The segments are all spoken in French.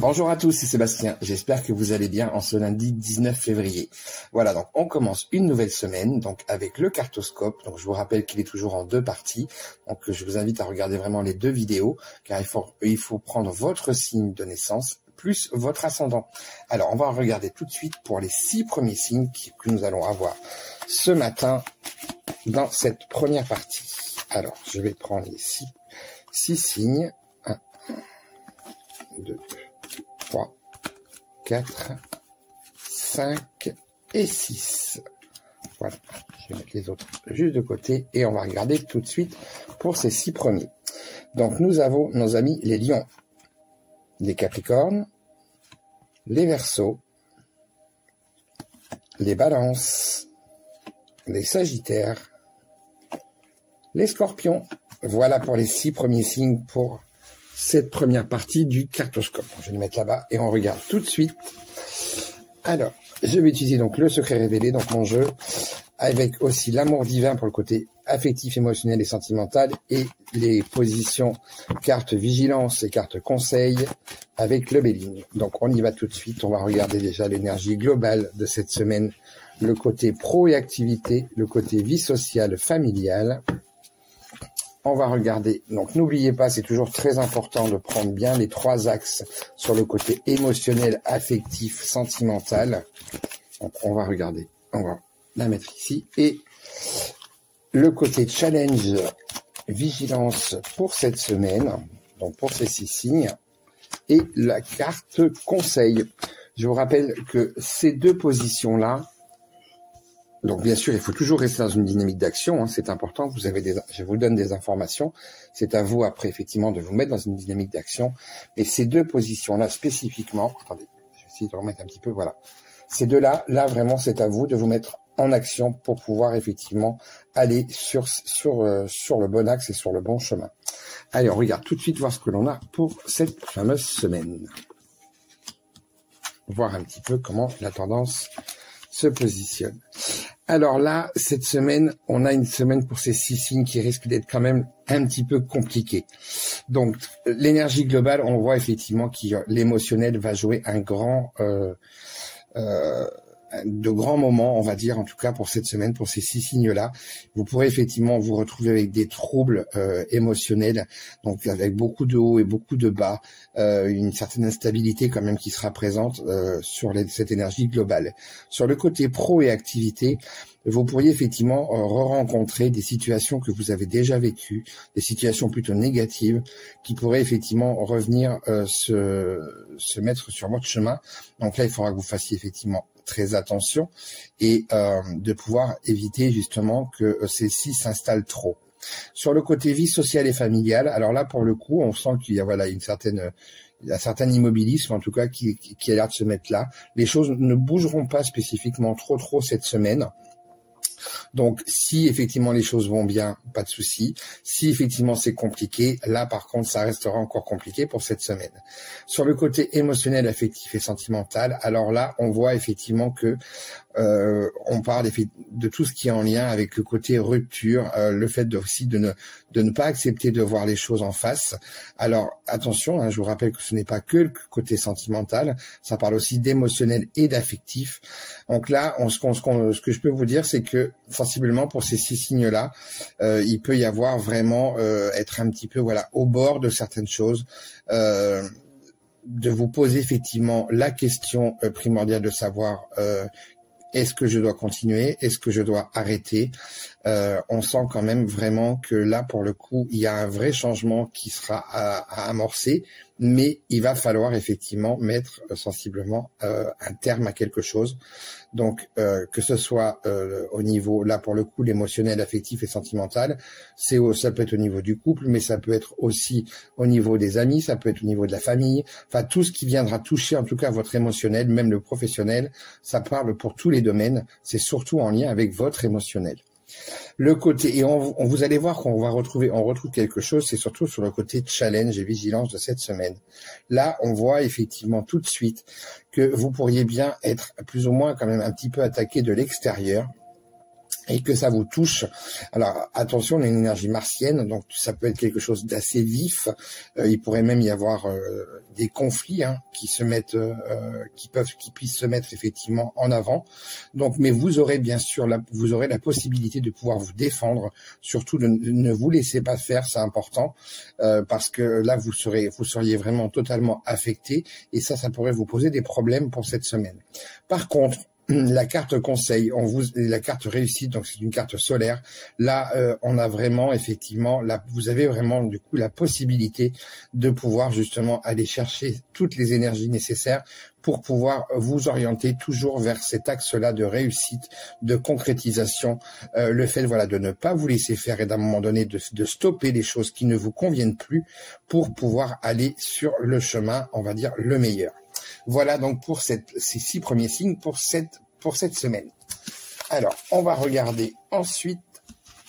Bonjour à tous, c'est Sébastien. J'espère que vous allez bien en ce lundi 19 février. Voilà, donc on commence une nouvelle semaine donc avec le cartoscope. Donc je vous rappelle qu'il est toujours en deux parties. Donc je vous invite à regarder vraiment les deux vidéos car il faut prendre votre signe de naissance plus votre ascendant. Alors on va regarder tout de suite pour les 6 premiers signes que nous allons avoir ce matin dans cette première partie. Alors je vais prendre les 6 signes. 1, 2, 3, 4, 5 et 6. Voilà, je vais mettre les autres juste de côté et on va regarder tout de suite pour ces 6 premiers. Donc nous avons nos amis les lions, les capricornes, les verseaux, les balances, les sagittaires, les scorpions. Voilà pour les 6 premiers signes pour cette première partie du cartoscope. Je vais le mettre là-bas et on regarde tout de suite. Alors, je vais utiliser donc le secret révélé, donc mon jeu, avec aussi l'amour divin pour le côté affectif, émotionnel et sentimental, et les positions carte vigilance et carte conseil avec le Béline. Donc on y va tout de suite. On va regarder déjà l'énergie globale de cette semaine, le côté pro et activité, le côté vie sociale, familiale. On va regarder, donc n'oubliez pas, c'est toujours très important de prendre bien les 3 axes sur le côté émotionnel, affectif, sentimental. Donc on va regarder, on va la mettre ici. Et le côté challenge, vigilance pour cette semaine, donc pour ces 6 signes. Et la carte conseil. Je vous rappelle que ces 2 positions-là, donc bien sûr, il faut toujours rester dans une dynamique d'action, hein, c'est important. Je vous donne des informations. C'est à vous après effectivement de vous mettre dans une dynamique d'action. Mais ces 2 positions-là spécifiquement, attendez, je vais essayer de remettre un petit peu, voilà. Ces 2-là, là vraiment, c'est à vous de vous mettre en action pour pouvoir effectivement aller sur le bon axe et sur le bon chemin. Allez, on regarde tout de suite voir ce que l'on a pour cette fameuse semaine. Voir un petit peu comment la tendance se positionne. Alors là, cette semaine, on a une semaine pour ces 6 signes qui risquent d'être quand même un petit peu compliquée. Donc, l'énergie globale, on voit effectivement que l'émotionnel va jouer de grands moments, on va dire, en tout cas pour cette semaine, pour ces 6 signes-là. Vous pourrez effectivement vous retrouver avec des troubles émotionnels, donc avec beaucoup de hauts et beaucoup de bas, une certaine instabilité quand même qui sera présente sur cette énergie globale. Sur le côté pro et activité, vous pourriez effectivement re-rencontrer des situations que vous avez déjà vécues, des situations plutôt négatives, qui pourraient effectivement revenir se mettre sur votre chemin. Donc là, il faudra que vous fassiez effectivement très attention et de pouvoir éviter justement que celles-ci s'installent trop. Sur le côté vie sociale et familiale, alors là pour le coup, on sent qu'il y a un certain immobilisme en tout cas qui a l'air de se mettre là. Les choses ne bougeront pas spécifiquement trop cette semaine. Donc, si effectivement les choses vont bien, pas de souci. Si effectivement c'est compliqué, là par contre, ça restera encore compliqué pour cette semaine. Sur le côté émotionnel, affectif et sentimental, alors là, on voit effectivement que on parle de tout ce qui est en lien avec le côté rupture, le fait aussi de ne pas accepter de voir les choses en face. Alors attention, hein, je vous rappelle que ce n'est pas que le côté sentimental, ça parle aussi d'émotionnel et d'affectif. Donc là, ce que je peux vous dire, c'est que sensiblement pour ces 6 signes-là, il peut y avoir vraiment être un petit peu au bord de certaines choses. De vous poser effectivement la question primordiale de savoir est-ce que je dois continuer? Est-ce que je dois arrêter? On sent quand même vraiment que là, pour le coup, il y a un vrai changement qui sera à amorcer, mais il va falloir effectivement mettre sensiblement un terme à quelque chose. Donc, que ce soit au niveau, là pour le coup, l'émotionnel, affectif et sentimental, ça peut être au niveau du couple, mais ça peut être aussi au niveau des amis, ça peut être au niveau de la famille, enfin tout ce qui viendra toucher en tout cas votre émotionnel, même le professionnel, ça parle pour tous les domaines, c'est surtout en lien avec votre émotionnel. Le côté, et vous allez voir qu'on on retrouve quelque chose, c'est surtout sur le côté challenge et vigilance de cette semaine. Là, on voit effectivement tout de suite que vous pourriez bien être plus ou moins quand même un petit peu attaqué de l'extérieur et que ça vous touche. Alors attention, on a une énergie martienne, donc ça peut être quelque chose d'assez vif. Il pourrait même y avoir des conflits qui se mettent, qui puissent se mettre effectivement en avant. Donc, mais vous aurez bien sûr vous aurez la possibilité de pouvoir vous défendre. Surtout, ne vous laissez pas faire, c'est important, parce que là vous seriez vraiment totalement affecté, et ça pourrait vous poser des problèmes pour cette semaine. Par contre, la carte conseil, la carte réussite, donc c'est une carte solaire. Là, on a vraiment effectivement, vous avez vraiment du coup la possibilité de pouvoir justement aller chercher toutes les énergies nécessaires pour pouvoir vous orienter toujours vers cet axe-là de réussite, de concrétisation. Le fait, voilà, de ne pas vous laisser faire et d'un moment donné de stopper les choses qui ne vous conviennent plus pour pouvoir aller sur le chemin, on va dire, le meilleur. Voilà donc pour ces 6 premiers signes pour cette semaine. Alors, on va regarder ensuite.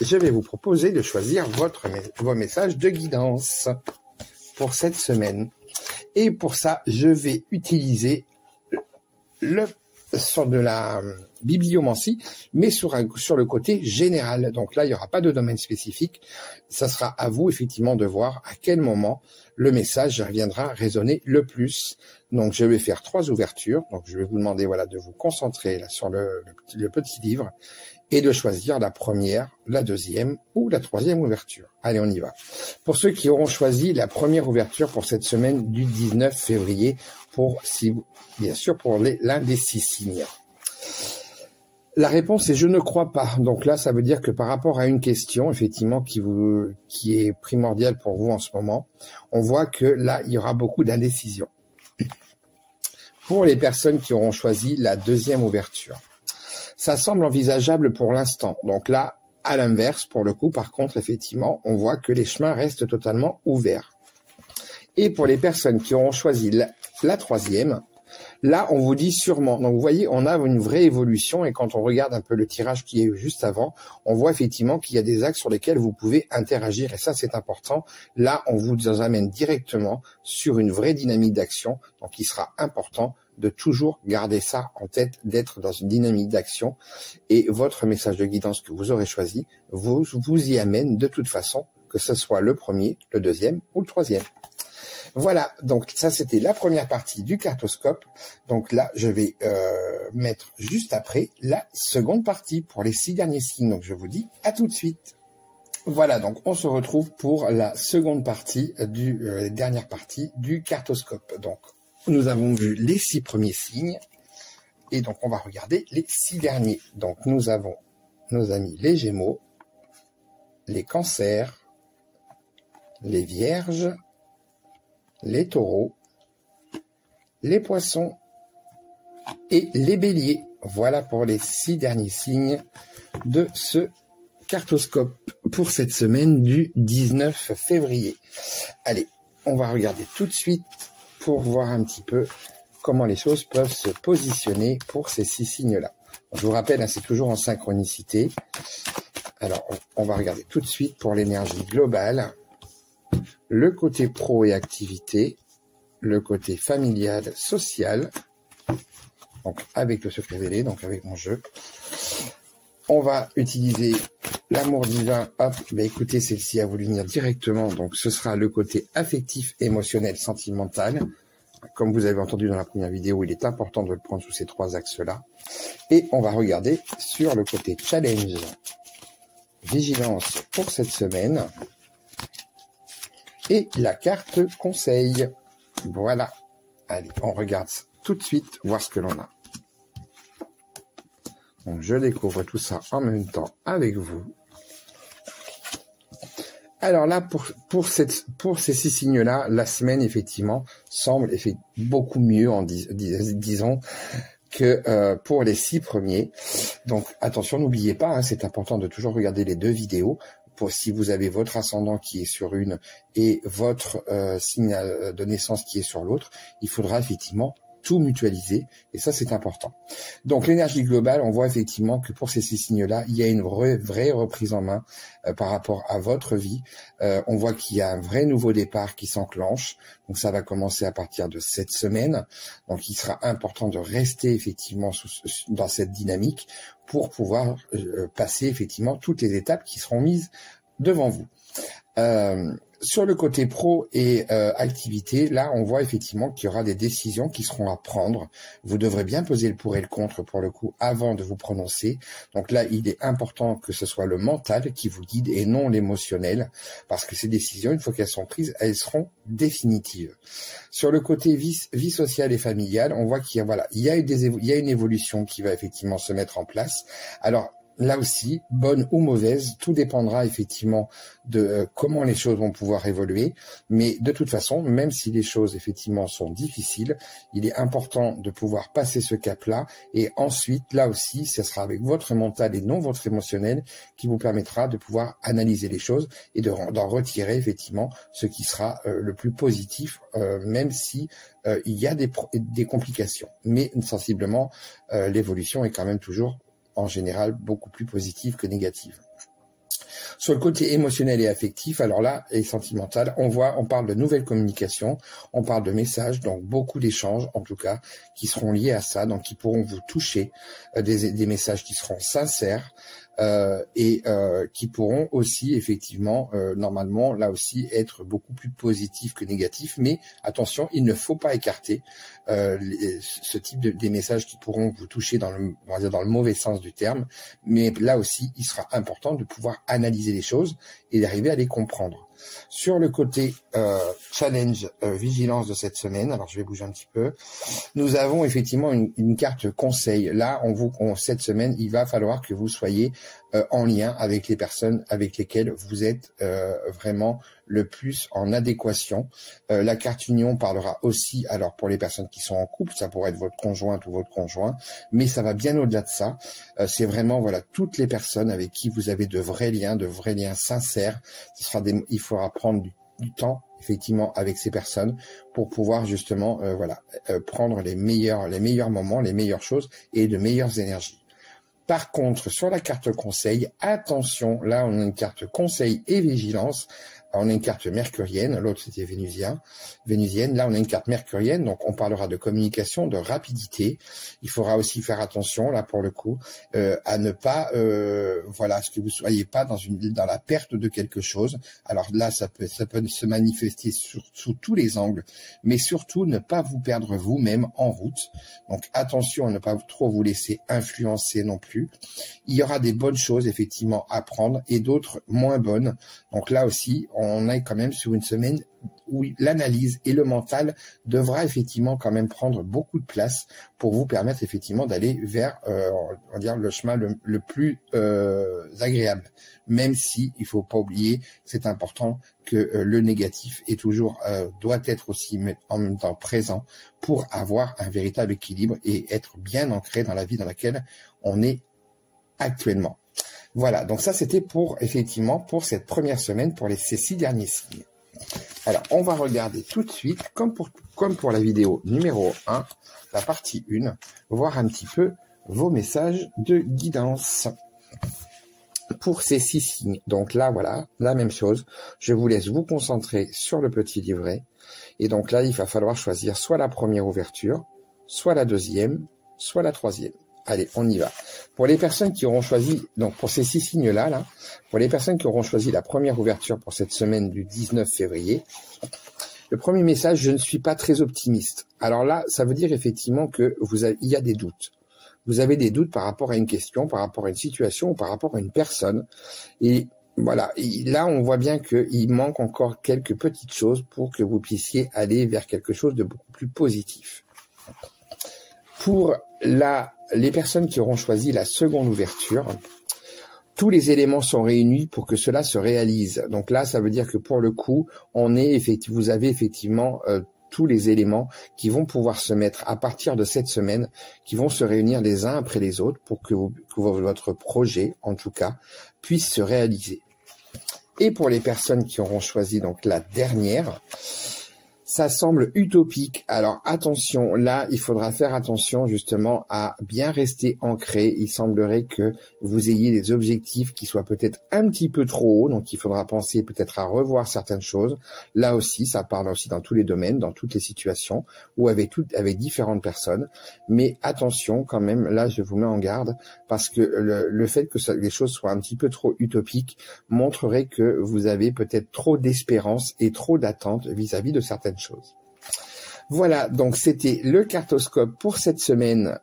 Je vais vous proposer de choisir vos messages de guidance pour cette semaine. Et pour ça, je vais utiliser le sort de la bibliomancie, mais sur le côté général. Donc là, il n'y aura pas de domaine spécifique. Ça sera à vous, effectivement, de voir à quel moment le message viendra résonner le plus. Donc, je vais faire 3 ouvertures. Donc, je vais vous demander, voilà, de vous concentrer là, sur le petit livre et de choisir la première, la deuxième ou la troisième ouverture. Allez, on y va. Pour ceux qui auront choisi la première ouverture pour cette semaine du 19 février, bien sûr, pour l'un des 6 signes. La réponse est « je ne crois pas ». Donc là, ça veut dire que par rapport à une question, effectivement, qui est primordiale pour vous en ce moment, on voit que là, il y aura beaucoup d'indécision. Pour les personnes qui auront choisi la deuxième ouverture, ça semble envisageable pour l'instant. Donc là, à l'inverse, pour le coup, par contre, effectivement, on voit que les chemins restent totalement ouverts. Et pour les personnes qui auront choisi la troisième, là, on vous dit sûrement. Donc, vous voyez, on a une vraie évolution. Et quand on regarde un peu le tirage qui est juste avant, on voit effectivement qu'il y a des axes sur lesquels vous pouvez interagir. Et ça, c'est important. Là, on vous amène directement sur une vraie dynamique d'action. Donc, il sera important de toujours garder ça en tête, d'être dans une dynamique d'action. Et votre message de guidance que vous aurez choisi vous y amène de toute façon, que ce soit le premier, le deuxième ou le troisième. Voilà, donc ça c'était la première partie du cartoscope. Donc là, je vais mettre juste après la seconde partie pour les 6 derniers signes. Donc je vous dis à tout de suite. Voilà, donc on se retrouve pour la seconde partie dernière partie du cartoscope. Donc nous avons vu les 6 premiers signes et donc on va regarder les 6 derniers. Donc nous avons nos amis les Gémeaux, les Cancers, les Vierges, les Taureaux, les Poissons et les Béliers. Voilà pour les 6 derniers signes de ce cartoscope pour cette semaine du 19 février. Allez, on va regarder tout de suite pour voir un petit peu comment les choses peuvent se positionner pour ces 6 signes-là. Je vous rappelle, c'est toujours en synchronicité. Alors, on va regarder tout de suite pour l'énergie globale. Le côté pro et activité, le côté familial, social, donc avec le secret zélé, donc avec mon jeu. On va utiliser l'amour divin. Hop, écoutez, celle-ci a voulu venir directement, donc ce sera le côté affectif, émotionnel, sentimental. Comme vous avez entendu dans la première vidéo, il est important de le prendre sous ces 3 axes-là. Et on va regarder sur le côté challenge, vigilance pour cette semaine. Et la carte conseil. Voilà. Allez, on regarde tout de suite, voir ce que l'on a. Donc, je découvre tout ça en même temps avec vous. Alors là, pour ces 6 signes-là, la semaine, effectivement, semble beaucoup mieux, disons, que pour les 6 premiers. Donc, attention, n'oubliez pas, c'est important de toujours regarder les 2 vidéos. Si vous avez votre ascendant qui est sur une et votre signe de naissance qui est sur l'autre, il faudra effectivement tout mutualiser, et ça c'est important. Donc l'énergie globale, on voit effectivement que pour ces 6 signes-là, il y a une vraie reprise en main par rapport à votre vie. On voit qu'il y a un vrai nouveau départ qui s'enclenche, donc ça va commencer à partir de cette semaine. Donc il sera important de rester effectivement dans cette dynamique pour pouvoir passer effectivement toutes les étapes qui seront mises devant vous. Sur le côté pro et activité, là, on voit effectivement qu'il y aura des décisions qui seront à prendre. Vous devrez bien peser le pour et le contre, pour le coup, avant de vous prononcer. Donc là, il est important que ce soit le mental qui vous guide et non l'émotionnel, parce que ces décisions, une fois qu'elles sont prises, elles seront définitives. Sur le côté vie sociale et familiale, on voit qu'il y a, voilà, il y a une évolution qui va effectivement se mettre en place. Alors, là aussi, bonne ou mauvaise, tout dépendra effectivement de comment les choses vont pouvoir évoluer. Mais de toute façon, même si les choses effectivement sont difficiles, il est important de pouvoir passer ce cap-là. Et ensuite, là aussi, ce sera avec votre mental et non votre émotionnel qui vous permettra de pouvoir analyser les choses et d'en retirer effectivement ce qui sera le plus positif, même si il y a des complications. Mais sensiblement, l'évolution est quand même toujours en général beaucoup plus positive que négative. Sur le côté émotionnel et affectif, alors là, et sentimental, on parle de nouvelles communications, on parle de messages, donc beaucoup d'échanges, en tout cas, qui seront liés à ça, donc qui pourront vous toucher, des messages qui seront sincères, et qui pourront aussi, effectivement, normalement, là aussi, être beaucoup plus positifs que négatifs, mais attention, il ne faut pas écarter ce type des messages qui pourront vous toucher on va dire dans le mauvais sens du terme, mais là aussi, il sera important de pouvoir analyser les choses et d'arriver à les comprendre. Sur le côté challenge, vigilance de cette semaine, alors je vais bouger un petit peu, nous avons effectivement une carte conseil. Là, cette semaine, il va falloir que vous soyez en lien avec les personnes avec lesquelles vous êtes vraiment le plus en adéquation. La carte union parlera aussi, alors pour les personnes qui sont en couple, ça pourrait être votre conjointe ou votre conjoint, mais ça va bien au-delà de ça. C'est vraiment, voilà, toutes les personnes avec qui vous avez de vrais liens sincères. Il faudra prendre du temps effectivement avec ces personnes pour pouvoir justement prendre les meilleurs moments, les meilleures choses et de meilleures énergies. Par contre, sur la carte conseil, attention, là on a une carte conseil et vigilance. On a une carte mercurienne, l'autre c'était vénusienne. Là, on a une carte mercurienne, donc on parlera de communication, de rapidité. Il faudra aussi faire attention, là pour le coup, à ne pas, à ce que vous soyez pas dans la perte de quelque chose. Alors là, ça peut se manifester sous tous les angles, mais surtout ne pas vous perdre vous-même en route. Donc attention à ne pas trop vous laisser influencer non plus. Il y aura des bonnes choses effectivement à prendre et d'autres moins bonnes. Donc là aussi, on est quand même sur une semaine où l'analyse et le mental devra effectivement quand même prendre beaucoup de place pour vous permettre effectivement d'aller vers on va dire le chemin le plus agréable. Même si il faut pas oublier, c'est important que le négatif est toujours doit être aussi en même temps présent pour avoir un véritable équilibre et être bien ancré dans la vie dans laquelle on est actuellement. Voilà, donc ça c'était pour cette première semaine pour ces 6 derniers signes. Alors, on va regarder tout de suite, comme pour la vidéo numéro 1, la partie 1, voir un petit peu vos messages de guidance pour ces 6 signes. Donc là, voilà, la même chose. Je vous laisse vous concentrer sur le petit livret. Et donc là, il va falloir choisir soit la première ouverture, soit la deuxième, soit la troisième. Allez, on y va. Pour les personnes qui auront choisi, donc pour ces 6 signes-là, pour les personnes qui auront choisi la première ouverture pour cette semaine du 19 février, le premier message, je ne suis pas très optimiste. Alors là, ça veut dire effectivement que il y a des doutes. Vous avez des doutes par rapport à une question, par rapport à une situation ou par rapport à une personne. Et voilà, et là, on voit bien qu'il manque encore quelques petites choses pour que vous puissiez aller vers quelque chose de beaucoup plus positif. Pour les personnes qui auront choisi la seconde ouverture, tous les éléments sont réunis pour que cela se réalise. Donc là, ça veut dire que pour le coup, vous avez effectivement tous les éléments qui vont pouvoir se mettre à partir de cette semaine, qui vont se réunir les uns après les autres pour que votre projet, en tout cas, puisse se réaliser. Et pour les personnes qui auront choisi donc la dernière, Ça semble utopique. Alors attention, là, il faudra faire attention justement à bien rester ancré. Il semblerait que vous ayez des objectifs qui soient peut-être un petit peu trop hauts, donc il faudra penser peut-être à revoir certaines choses. Là aussi, ça parle aussi dans tous les domaines, dans toutes les situations, ou avec différentes personnes. Mais attention quand même, là, je vous mets en garde, parce que le fait que les choses soient un petit peu trop utopiques montrerait que vous avez peut-être trop d'espérance et trop d'attente vis-à-vis de certaines choses. Voilà, donc c'était le cartoscope pour cette semaine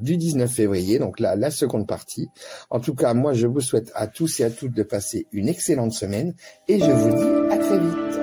du 19 février, donc là, la seconde partie. En tout cas, moi, je vous souhaite à tous et à toutes de passer une excellente semaine et je vous dis à très vite.